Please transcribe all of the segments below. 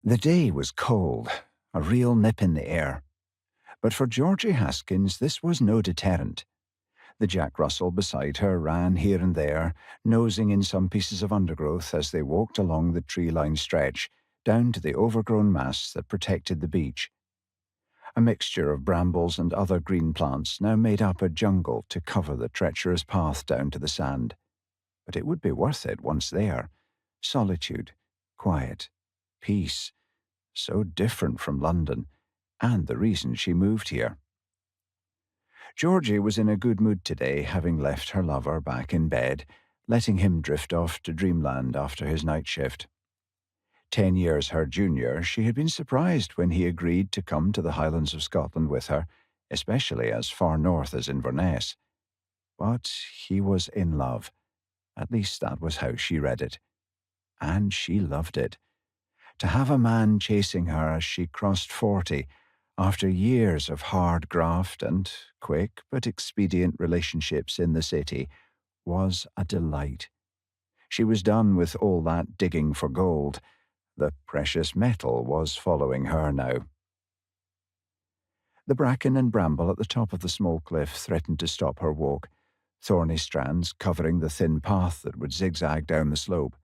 The day was cold, a real nip in the air. But for Georgie Haskins this was no deterrent. The Jack Russell beside her ran here and there, nosing in some pieces of undergrowth as they walked along the tree-lined stretch, down to the overgrown mass that protected the beach. A mixture of brambles and other green plants now made up a jungle to cover the treacherous path down to the sand. But it would be worth it once there. Solitude, quiet, peace, so different from London, and the reason she moved here. Georgie was in a good mood today, having left her lover back in bed, letting him drift off to dreamland after his night shift. 10 years her junior, she had been surprised when he agreed to come to the Highlands of Scotland with her, especially as far north as Inverness. But he was in love. At least that was how she read it. And she loved it. To have a man chasing her as she crossed 40, after years of hard graft and quick but expedient relationships in the city, was a delight. She was done with all that digging for gold. The precious metal was following her now. The bracken and bramble at the top of the small cliff threatened to stop her walk, thorny strands covering the thin path that would zigzag down the slope.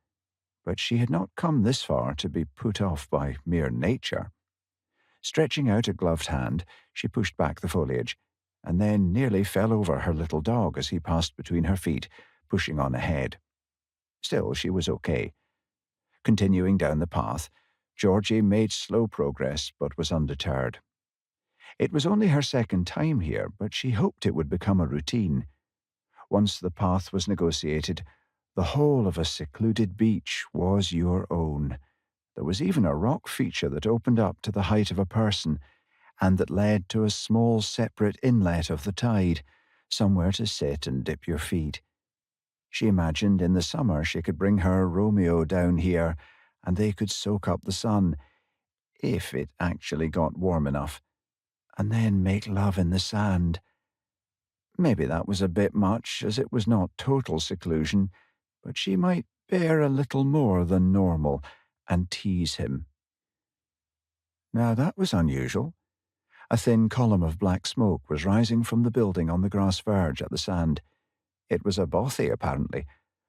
But she had not come this far to be put off by mere nature. Stretching out a gloved hand, she pushed back the foliage, and then nearly fell over her little dog as he passed between her feet, pushing on ahead. Still, she was okay. Continuing down the path, Georgie made slow progress but was undeterred. It was only her second time here, but she hoped it would become a routine. Once the path was negotiated, the whole of a secluded beach was your own. There was even a rock feature that opened up to the height of a person, and that led to a small separate inlet of the tide, somewhere to sit and dip your feet. She imagined in the summer she could bring her Romeo down here, and they could soak up the sun, if it actually got warm enough, and then make love in the sand. Maybe that was a bit much, as it was not total seclusion, but she might bear a little more than normal and tease him. Now that was unusual. A thin column of black smoke was rising from the building on the grass verge at the sand. It was a Bothy, apparently,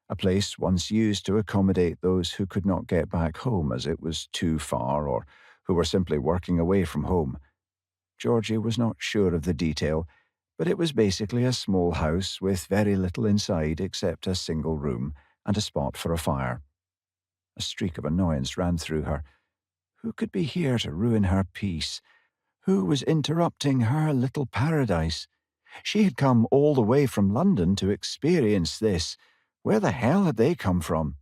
a place once used to accommodate those who could not get back home as it was too far or who were simply working away from home. Georgie was not sure of the detail, but it was basically a small house with very little inside except a single room and a spot for a fire. A streak of annoyance ran through her. Who could be here to ruin her peace? Who was interrupting her little paradise? She had come all the way from London to experience this. Where the hell had they come from?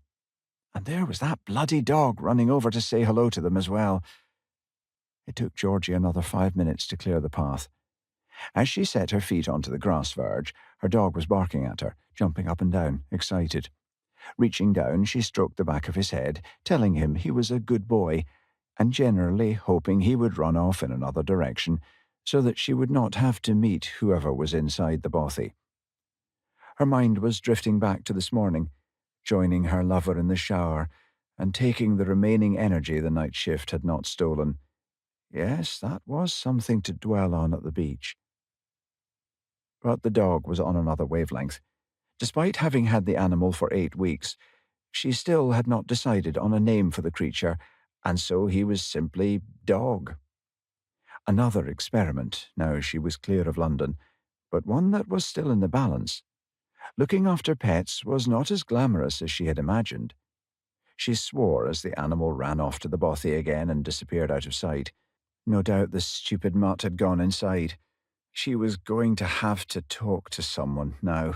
And there was that bloody dog running over to say hello to them as well. It took Georgie another 5 minutes to clear the path. As she set her feet onto the grass verge, her dog was barking at her, jumping up and down, excited. Reaching down, she stroked the back of his head, telling him he was a good boy, and generally hoping he would run off in another direction, so that she would not have to meet whoever was inside the Bothy. Her mind was drifting back to this morning, joining her lover in the shower, and taking the remaining energy the night shift had not stolen. Yes, that was something to dwell on at the beach. But the dog was on another wavelength. Despite having had the animal for 8 weeks, she still had not decided on a name for the creature, and so he was simply Dog. Another experiment, now she was clear of London, but one that was still in the balance. Looking after pets was not as glamorous as she had imagined. She swore as the animal ran off to the Bothy again and disappeared out of sight. No doubt the stupid mutt had gone inside. She was going to have to talk to someone now.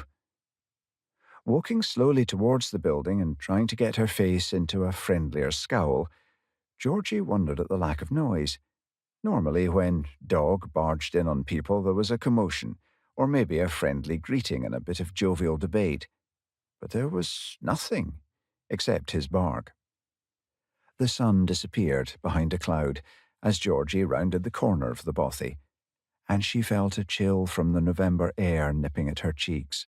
Walking slowly towards the building and trying to get her face into a friendlier scowl, Georgie wondered at the lack of noise. Normally, when Dog barged in on people, there was a commotion, or maybe a friendly greeting and a bit of jovial debate. But there was nothing, except his bark. The sun disappeared behind a cloud as Georgie rounded the corner of the Bothy, and she felt a chill from the November air nipping at her cheeks.